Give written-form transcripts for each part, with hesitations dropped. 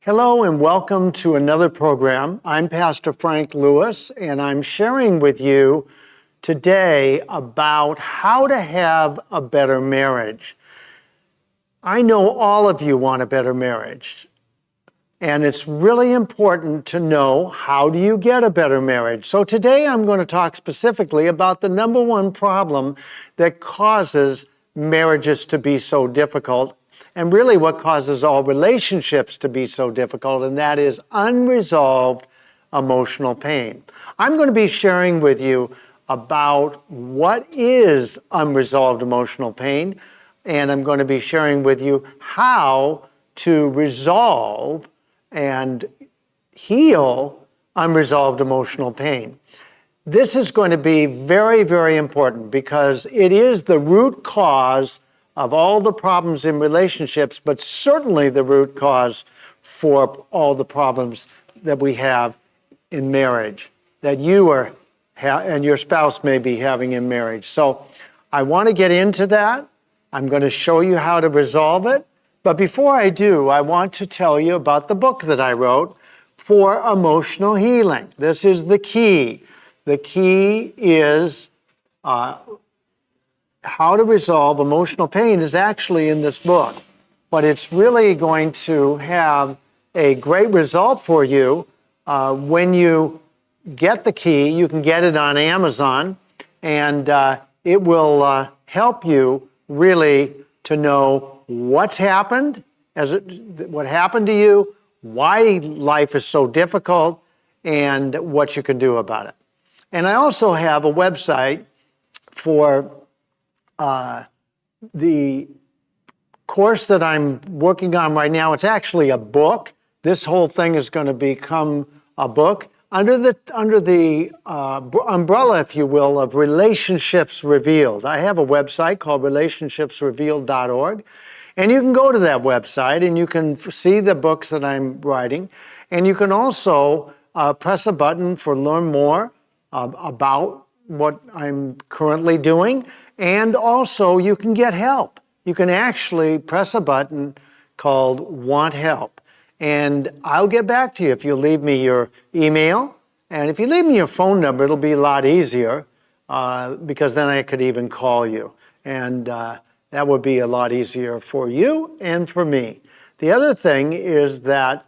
Hello and welcome to another program. I'm Pastor Frank Lewis, and I'm sharing with you today about how to have a better marriage. I know all of you want a better marriage, and it's really important to know how do you get a better marriage. So today I'm going to talk specifically about the number one problem that causes marriages to be so difficult, and really what causes all relationships to be so difficult, and that is unresolved emotional pain. I'm going to be sharing with you about what is unresolved emotional pain, and I'm going to be sharing with you how to resolve and heal unresolved emotional pain. This is going to be very, very important because it is the root cause of all the problems in relationships, but certainly the root cause for all the problems that we have in marriage, that you are and your spouse may be having in marriage. So I want to get into that. I'm going to show you how to resolve it. But before I do, I want to tell you about the book that I wrote for emotional healing. This is the key. The key is how to resolve emotional pain is actually in this book, but it's really going to have a great result for you when you get the key. You can get it on Amazon, and it will help you really to know what's happened, what happened to you, why life is so difficult, and what you can do about it. And I also have a website for the course that I'm working on right now. It's actually a book. This whole thing is going to become a book under the umbrella, if you will, of Relationships Revealed. I have a website called relationshipsrevealed.org, and you can go to that website and you can see the books that I'm writing, and you can also press a button for learn more about what I'm currently doing, and also you can get help. You can actually press a button called Want Help, and I'll get back to you if you leave me your email, and if you leave me your phone number, it'll be a lot easier because then I could even call you, and that would be a lot easier for you and for me. The other thing is that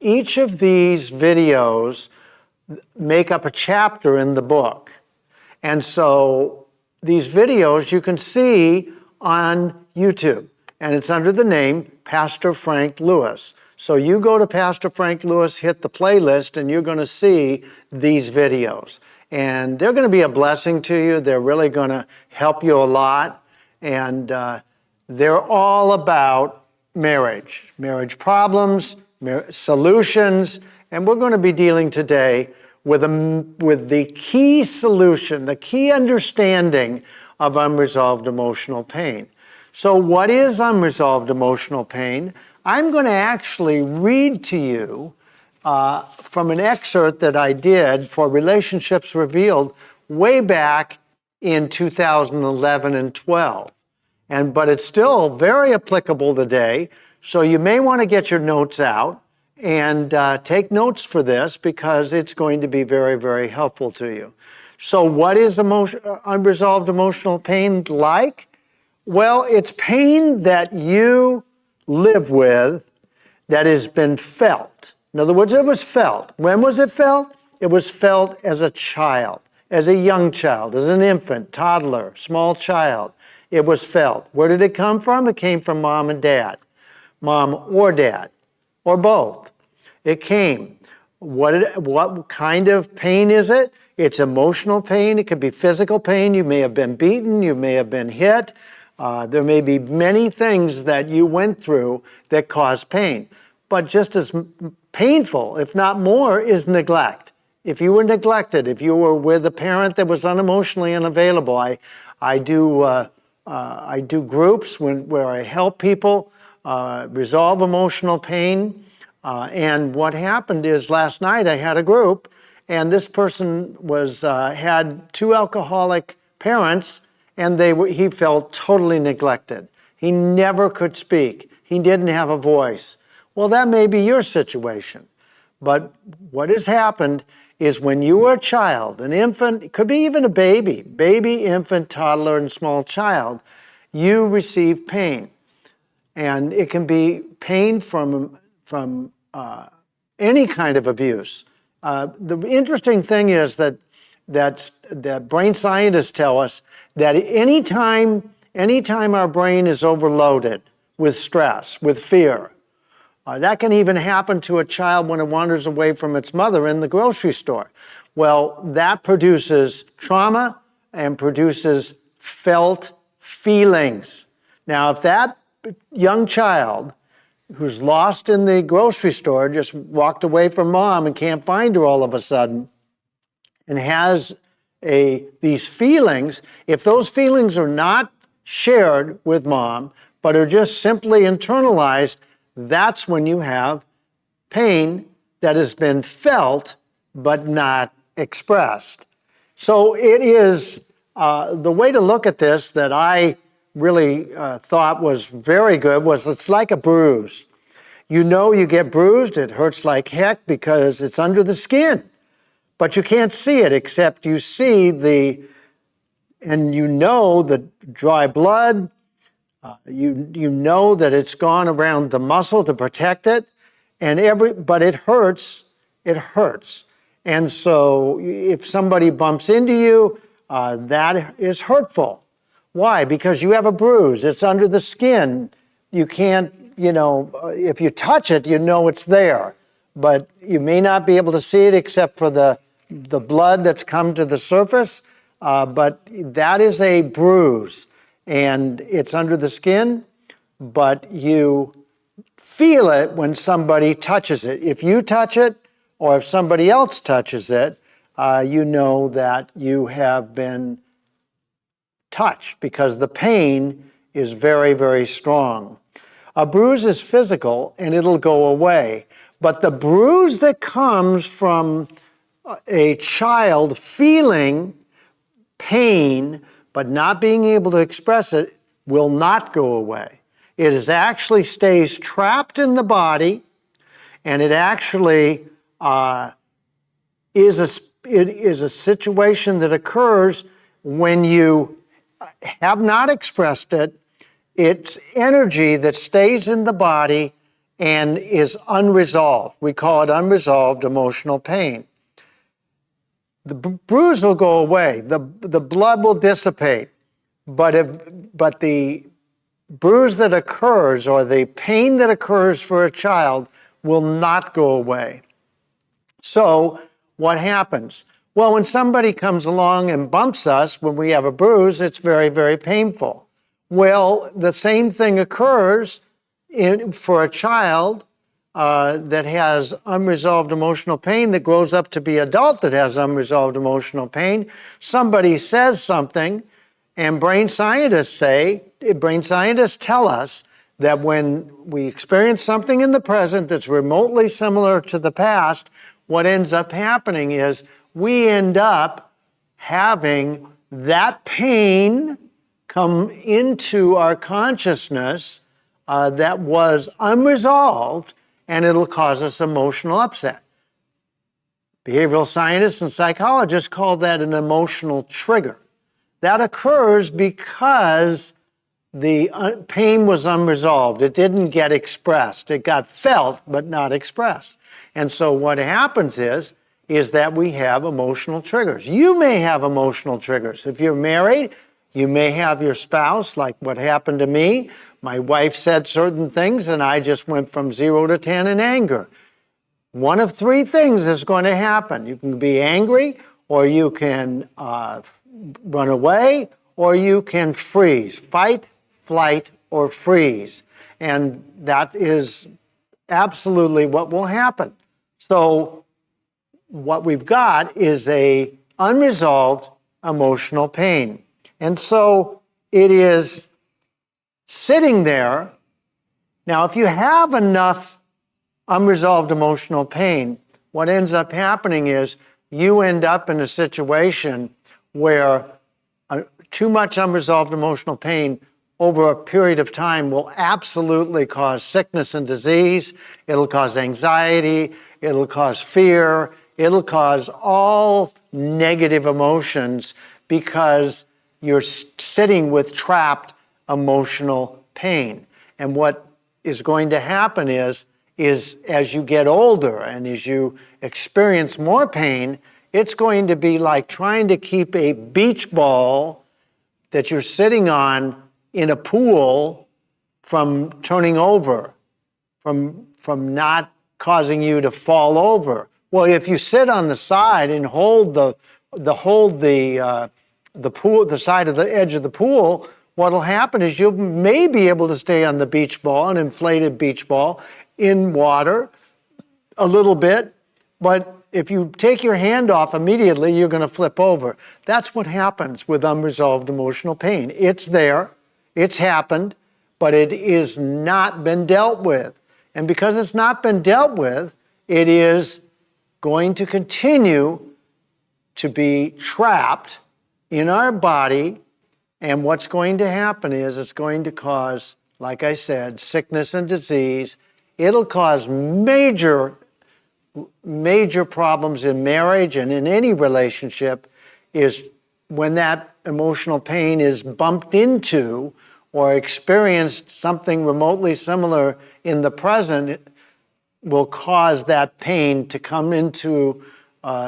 each of these videos make up a chapter in the book. And so these videos you can see on YouTube, and it's under the name Pastor Frank Lewis. So you go to Pastor Frank Lewis, hit the playlist, and you're going to see these videos. And they're going to be a blessing to you. They're really going to help you a lot. And they're all about marriage problems, solutions, and we're going to be dealing today with the key solution, the key understanding of unresolved emotional pain. So what is unresolved emotional pain? I'm going to actually read to you from an excerpt that I did for Relationships Revealed way back in 2011 and 12. But it's still very applicable today, so you may want to get your notes out and take notes for this because it's going to be very, very helpful to you. So what is unresolved emotional pain like? Well, it's pain that you live with that has been felt. In other words, it was felt. When was it felt? It was felt as a child, as a young child, as an infant, toddler, small child. It was felt. Where did it come from? It came from mom and dad, mom or dad, or both. It came. What kind of pain is it? It's emotional pain. It could be physical pain. You may have been beaten. You may have been hit. There may be many things that you went through that cause pain. But just as painful, if not more, is neglect. If you were neglected, if you were with a parent that was unemotionally unavailable, I do groups where I help people resolve emotional pain. And what happened is last night I had a group, and this person had two alcoholic parents, and he felt totally neglected. He never could speak. He didn't have a voice. Well, that may be your situation. But what has happened is when you were a child, an infant, it could be even a baby, infant, toddler, and small child, you receive pain. And it can be pain from any kind of abuse. The interesting thing is that brain scientists tell us that anytime our brain is overloaded with stress, with fear, that can even happen to a child when it wanders away from its mother in the grocery store. Well, that produces trauma and produces felt feelings. Now, if that young child who's lost in the grocery store just walked away from mom and can't find her all of a sudden and has these feelings, if those feelings are not shared with mom but are just simply internalized, that's when you have pain that has been felt but not expressed. So it is the way to look at this that I really thought was very good was it's like a bruise. You know you get bruised, it hurts like heck because it's under the skin, but you can't see it except you see and you know the dry blood, you know that it's gone around the muscle to protect it, but it hurts, And so if somebody bumps into you, that is hurtful. Why? Because you have a bruise. It's under the skin. You can't, if you touch it, you know it's there. But you may not be able to see it except for the blood that's come to the surface. But that is a bruise. And it's under the skin, but you feel it when somebody touches it. If you touch it, or if somebody else touches it, you know that you have been touched because the pain is very, very strong. A bruise is physical and it'll go away. But the bruise that comes from a child feeling pain but not being able to express it will not go away. It stays trapped in the body, and it actually is a situation that occurs when you have not expressed it. It's energy that stays in the body and is unresolved. We call it unresolved emotional pain. The bruise will go away. The blood will dissipate. But the bruise that occurs or the pain that occurs for a child will not go away. So what happens? Well, when somebody comes along and bumps us when we have a bruise, it's very, very painful. Well, the same thing occurs for a child that has unresolved emotional pain that grows up to be adult that has unresolved emotional pain. Somebody says something, and brain scientists tell us that when we experience something in the present that's remotely similar to the past, what ends up happening is we end up having that pain come into our consciousness that was unresolved, and it'll cause us emotional upset. Behavioral scientists and psychologists call that an emotional trigger. That occurs because the pain was unresolved. It didn't get expressed. It got felt, but not expressed. And so what happens is that we have emotional triggers. You may have emotional triggers. If you're married, you may have your spouse, like what happened to me. My wife said certain things, and I just went from 0 to 10 in anger. One of three things is going to happen. You can be angry, or you can run away, or you can freeze. Fight, flight, or freeze. And that is absolutely what will happen. So what we've got is a unresolved emotional pain. And so it is sitting there. Now, if you have enough unresolved emotional pain, what ends up happening is you end up in a situation where too much unresolved emotional pain over a period of time will absolutely cause sickness and disease. It'll cause anxiety. It'll cause fear. It'll cause all negative emotions because you're sitting with trapped emotional pain. And what is going to happen is as you get older and as you experience more pain, it's going to be like trying to keep a beach ball that you're sitting on in a pool from turning over, from not causing you to fall over. Well, if you sit on the side and hold the pool, the side of the edge of the pool, what'll happen is you may be able to stay on the beach ball, an inflated beach ball, in water a little bit, but if you take your hand off immediately, you're going to flip over. That's what happens with unresolved emotional pain. It's there, it's happened, but it is not been dealt with. And because it's not been dealt with, it is going to continue to be trapped in our body. And what's going to happen is it's going to cause, like I said, sickness and disease. It'll cause major problems in marriage and in any relationship is when that emotional pain is bumped into or experienced something remotely similar in the present, it will cause that pain to come into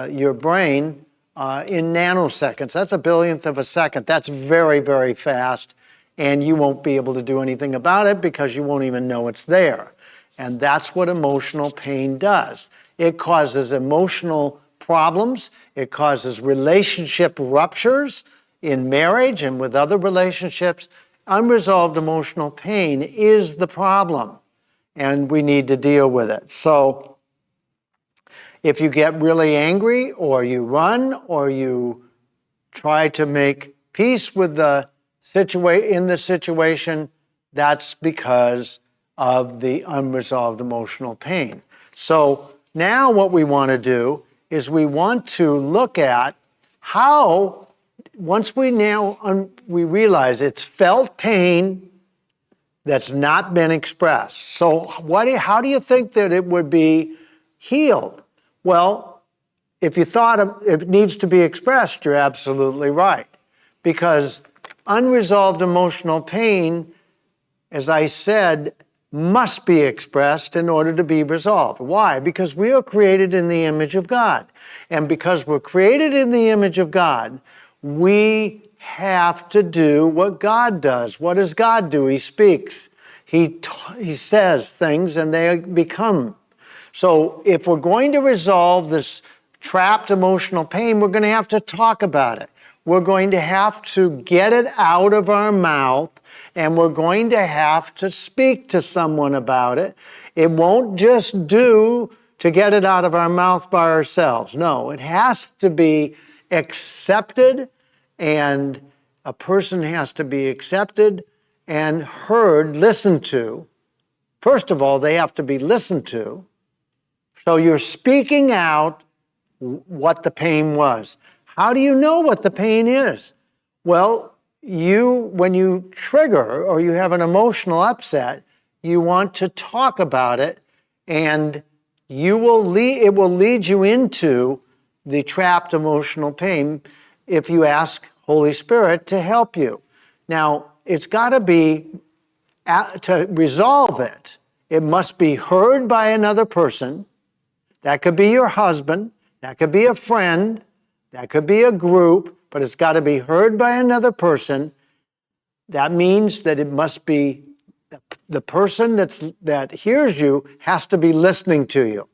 your brain in nanoseconds. That's a billionth of a second. That's very, very fast, and you won't be able to do anything about it because you won't even know it's there. And that's what emotional pain does. It causes emotional problems. It causes relationship ruptures in marriage and with other relationships. Unresolved emotional pain is the problem, and we need to deal with it. So if you get really angry, or you run, or you try to make peace with the situation, that's because of the unresolved emotional pain. So now what we want to do is we want to look at how, once we realize it's felt pain that's not been expressed. So how do you think that it would be healed? Well, if you thought it needs to be expressed, you're absolutely right. Because unresolved emotional pain, as I said, must be expressed in order to be resolved. Why? Because we are created in the image of God. And because we're created in the image of God, we have to do what God does. What does God do? He speaks. He says things and they become. So if we're going to resolve this trapped emotional pain, we're going to have to talk about it. We're going to have to get it out of our mouth, and we're going to have to speak to someone about it. It won't just do to get it out of our mouth by ourselves. No, it has to be accepted, and a person has to be accepted and heard, listened to. First of all, they have to be listened to. So you're speaking out what the pain was. How do you know what the pain is? Well, when you trigger or you have an emotional upset, you want to talk about it, and it will lead you into the trapped emotional pain if you ask Holy Spirit to help you. Now, it's got to be, to resolve it, it must be heard by another person. That could be your husband, that could be a friend, that could be a group, but it's got to be heard by another person. That means that it must be the person that hears you has to be listening to you.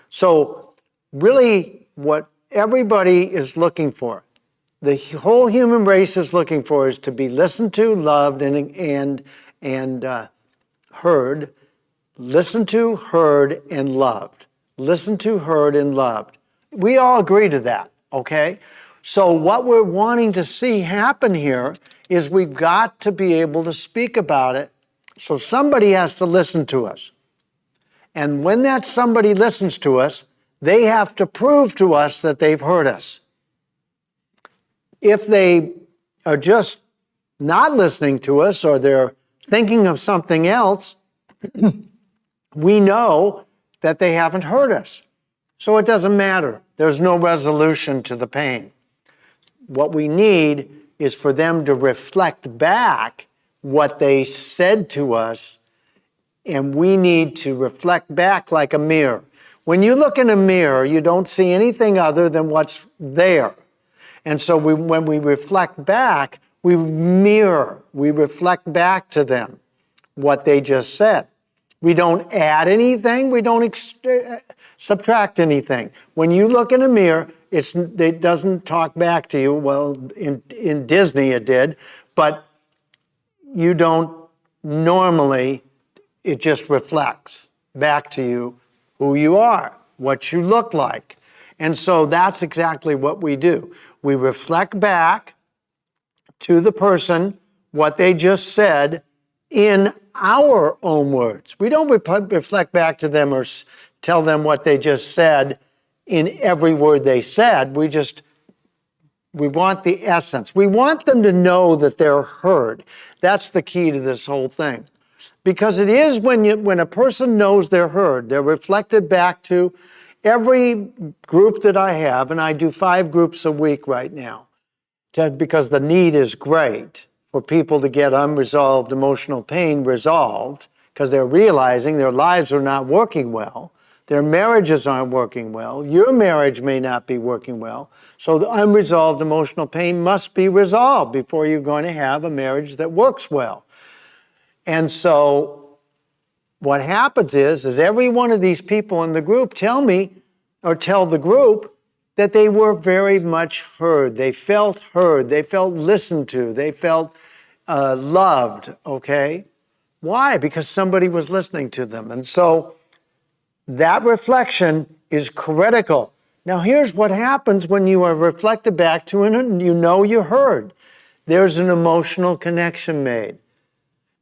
So really what everybody is looking for, the whole human race is looking for, is to be listened to, loved, and heard. Listened to, heard, and loved. Listened to, heard, and loved. We all agree to that, okay? So what we're wanting to see happen here is we've got to be able to speak about it. So somebody has to listen to us. And when that somebody listens to us, they have to prove to us that they've heard us. If they are just not listening to us or they're thinking of something else, we know that they haven't heard us. So it doesn't matter. There's no resolution to the pain. What we need is for them to reflect back what they said to us, and we need to reflect back like a mirror. When you look in a mirror, you don't see anything other than what's there. And so when we reflect back, we mirror, we reflect back to them what they just said. We don't add anything, we don't subtract anything. When you look in a mirror, it doesn't talk back to you. Well, in Disney it did, but you don't normally, it just reflects back to you who you are, what you look like. And so that's exactly what we do. We reflect back to the person what they just said in our own words. We don't reflect back to them or tell them what they just said in every word they said. We want the essence. We want them to know that they're heard. That's the key to this whole thing. Because it is when a person knows they're heard, they're reflected back to every group that I have, and I do 5 groups a week right now, because the need is great for people to get unresolved emotional pain resolved, because they're realizing their lives are not working well, their marriages aren't working well, your marriage may not be working well, so the unresolved emotional pain must be resolved before you're going to have a marriage that works well. And so what happens is every one of these people in the group tell the group that they were very much heard. They felt heard. They felt listened to. They felt loved, okay? Why? Because somebody was listening to them. And so that reflection is critical. Now, here's what happens when you are reflected back to and you know you're heard. There's an emotional connection made.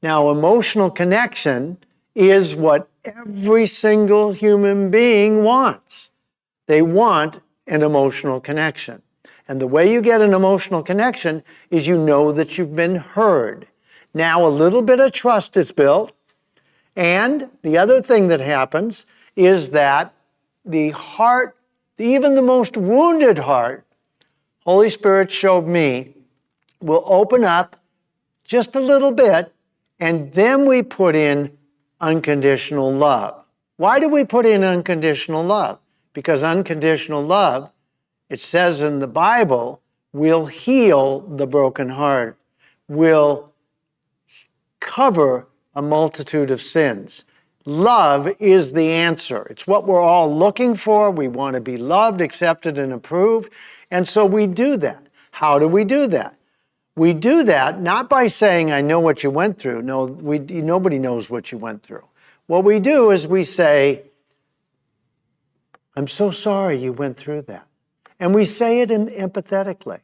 Now, emotional connection is what every single human being wants. They want an emotional connection. And the way you get an emotional connection is you know that you've been heard. Now, a little bit of trust is built. And the other thing that happens is that the heart, even the most wounded heart, Holy Spirit showed me, will open up just a little bit, and then we put in unconditional love. Why do we put in unconditional love? Because unconditional love, it says in the Bible, will heal the broken heart, will cover a multitude of sins. Love is the answer. It's what we're all looking for. We want to be loved, accepted, and approved. And so we do that. How do we do that? We do that not by saying, I know what you went through. No, nobody knows what you went through. What we do is we say, I'm so sorry you went through that. And we say it empathetically.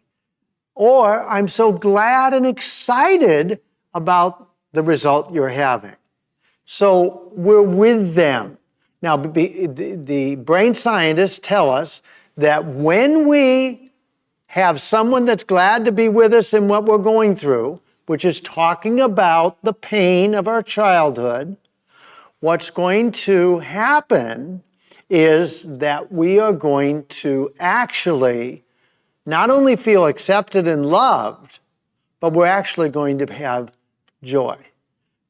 Or, I'm so glad and excited about the result you're having. So we're with them. Now, the brain scientists tell us that when we have someone that's glad to be with us in what we're going through, which is talking about the pain of our childhood, what's going to happen is that we are going to actually not only feel accepted and loved, but we're actually going to have joy.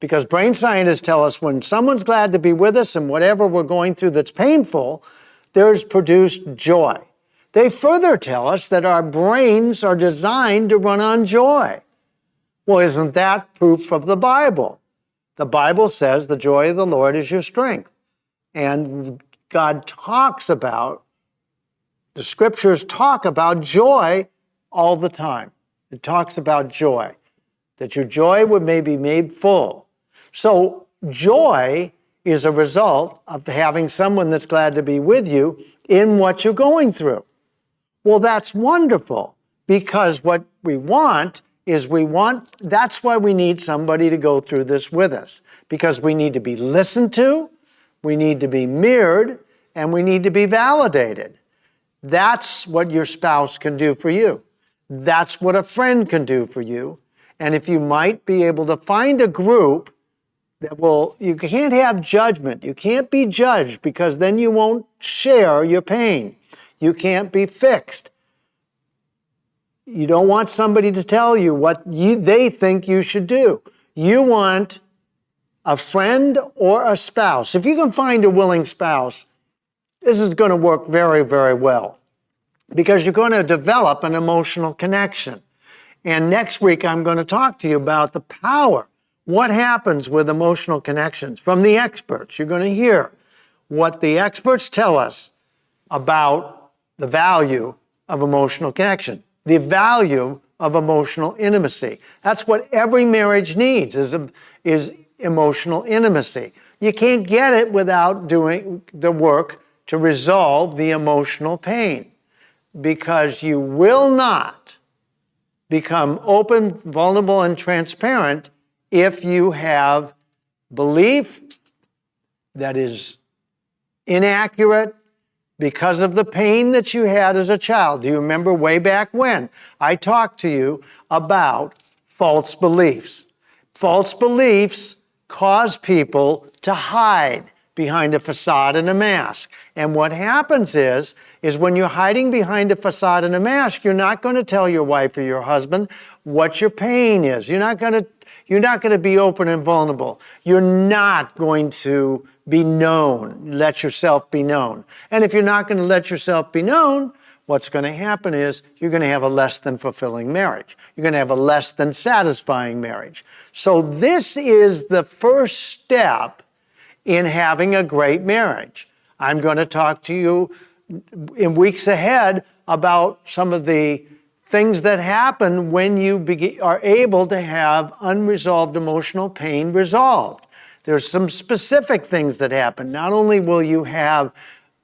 Because brain scientists tell us when someone's glad to be with us and whatever we're going through that's painful, there's produced joy. They further tell us that our brains are designed to run on joy. Well, isn't that proof of the Bible? The Bible says the joy of the Lord is your strength. And God talks about, the scriptures talk about joy all the time. It talks about joy, that your joy may be made full. So joy is a result of having someone that's glad to be with you in what you're going through. Well, that's wonderful, because what we want is that's why we need somebody to go through this with us, because we need to be listened to, we need to be mirrored, and we need to be validated. That's what your spouse can do for you. That's what a friend can do for you. And if you might be able to find a group that will, you can't have judgment. You can't be judged because then you won't share your pain. You can't be fixed. You don't want somebody to tell you what they think you should do. You want a friend or a spouse. If you can find a willing spouse, this is going to work very, very well because you're going to develop an emotional connection. And next week, I'm going to talk to you about the power. What happens with emotional connections from the experts? You're going to hear what the experts tell us about the value of emotional connection, the value of emotional intimacy. That's what every marriage needs is emotional intimacy. You can't get it without doing the work to resolve the emotional pain because you will not become open, vulnerable, and transparent if you have belief that is inaccurate because of the pain that you had as a child. Do you remember way back when I talked to you about false beliefs? False beliefs cause people to hide behind a facade and a mask. And what happens is when you're hiding behind a facade and a mask, you're not going to tell your wife or your husband what your pain is. You're not going to be open and vulnerable. You're not going to be known, let yourself be known. And if you're not going to let yourself be known, what's going to happen is you're going to have a less than fulfilling marriage. You're going to have a less than satisfying marriage. So this is the first step in having a great marriage. I'm going to talk to you in weeks ahead about some of the things that happen when you are able to have unresolved emotional pain resolved. There's some specific things that happen. Not only will you have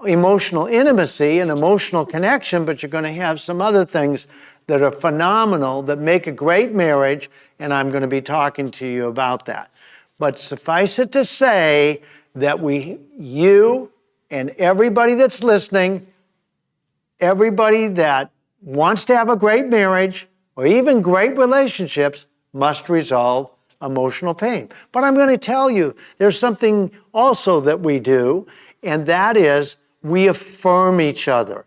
emotional intimacy and emotional connection, but you're going to have some other things that are phenomenal that make a great marriage, and I'm going to be talking to you about that. But suffice it to say that you and everybody that's listening, everybody that wants to have a great marriage or even great relationships must resolve emotional pain. But I'm going to tell you, there's something also that we do, and that is we affirm each other.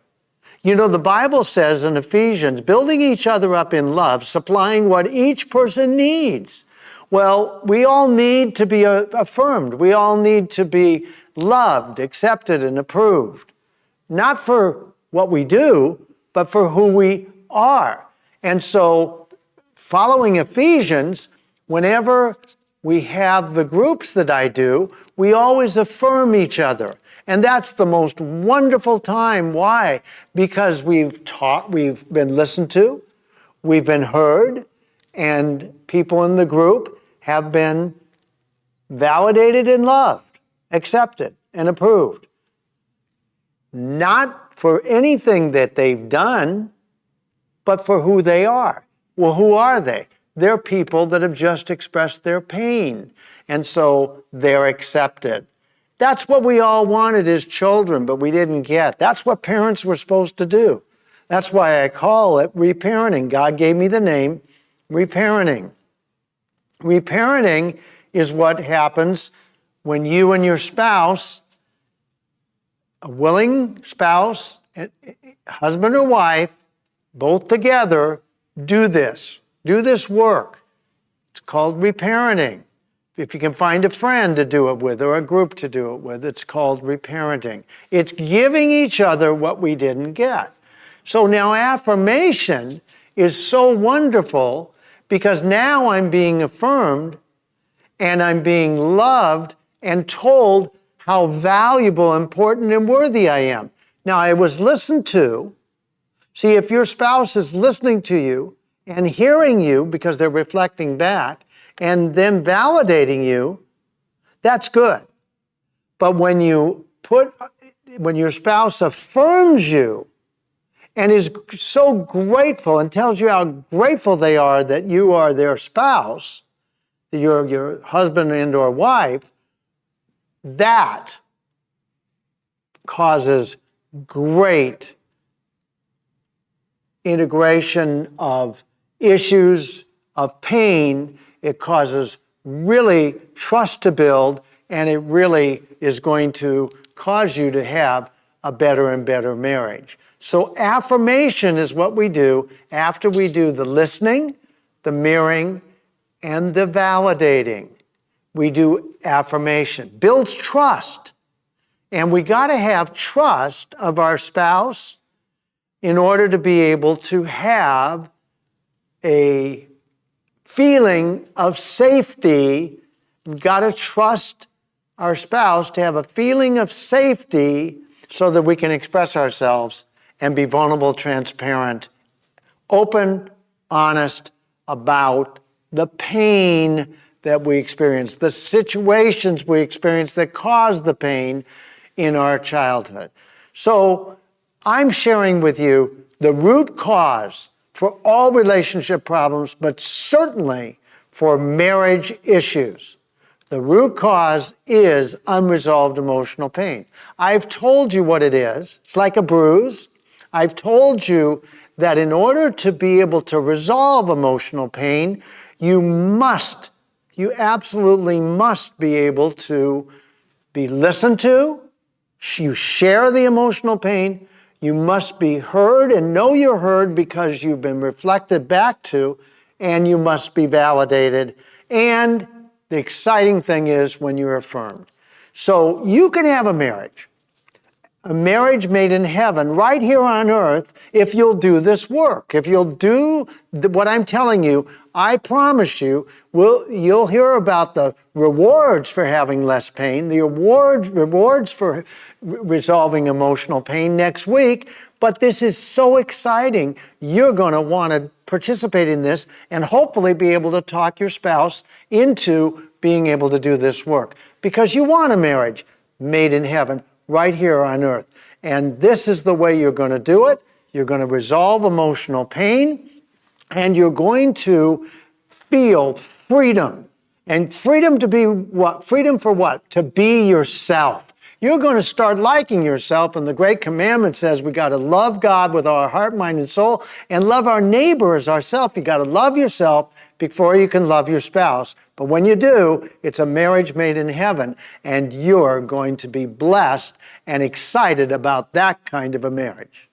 You know, the Bible says in Ephesians, building each other up in love, supplying what each person needs. Well, we all need to be affirmed. We all need to be loved, accepted, and approved. Not for what we do, but for who we are. And so, following Ephesians, whenever we have the groups that I do, we always affirm each other. And that's the most wonderful time. Why? Because we've been listened to, we've been heard, and people in the group have been validated and loved, accepted, and approved. Not for anything that they've done, but for who they are. Well, who are they? They're people that have just expressed their pain, and so they're accepted. That's what we all wanted as children, but we didn't get. That's what parents were supposed to do. That's why I call it reparenting. God gave me the name reparenting. Reparenting is what happens when you and your spouse, a willing spouse, husband or wife, both together, do this work. It's called reparenting. If you can find a friend to do it with or a group to do it with, it's called reparenting. It's giving each other what we didn't get. So now affirmation is so wonderful because now I'm being affirmed and I'm being loved and told how valuable, important, and worthy I am. Now, I was listened to. See, if your spouse is listening to you and hearing you because they're reflecting back and then validating you, that's good. But when your spouse affirms you and is so grateful and tells you how grateful they are that you are their spouse, your husband and or wife, that causes great integration of issues, of pain, it causes really trust to build, and it really is going to cause you to have a better and better marriage. So affirmation is what we do after we do the listening, the mirroring, and the validating. We do affirmation. Builds trust. And we got to have trust of our spouse in order to be able to have a feeling of safety. We've got to trust our spouse to have a feeling of safety so that we can express ourselves and be vulnerable, transparent, open, honest about the pain that we experience, the situations we experience that cause the pain in our childhood. So I'm sharing with you the root cause for all relationship problems, but certainly for marriage issues. The root cause is unresolved emotional pain. I've told you what it is. It's like a bruise. I've told you that in order to be able to resolve emotional pain, you absolutely must be able to be listened to. You share the emotional pain. You must be heard and know you're heard because you've been reflected back to, and you must be validated. And the exciting thing is when you're affirmed. So you can have a marriage made in heaven right here on earth if you'll do this work. If you'll do what I'm telling you, I promise you, you'll hear about the rewards for having less pain, the rewards for resolving emotional pain next week. But this is so exciting. You're going to want to participate in this and hopefully be able to talk your spouse into being able to do this work, because you want a marriage made in heaven right here on earth. And this is the way you're going to do it. You're going to resolve emotional pain, and you're going to feel freedom. And freedom to be what? Freedom for what? To be yourself. You're going to start liking yourself, and the Great Commandment says we got to love God with our heart, mind, and soul, and love our neighbor as ourselves. You got to love yourself before you can love your spouse. But when you do, it's a marriage made in heaven, and you're going to be blessed and excited about that kind of a marriage.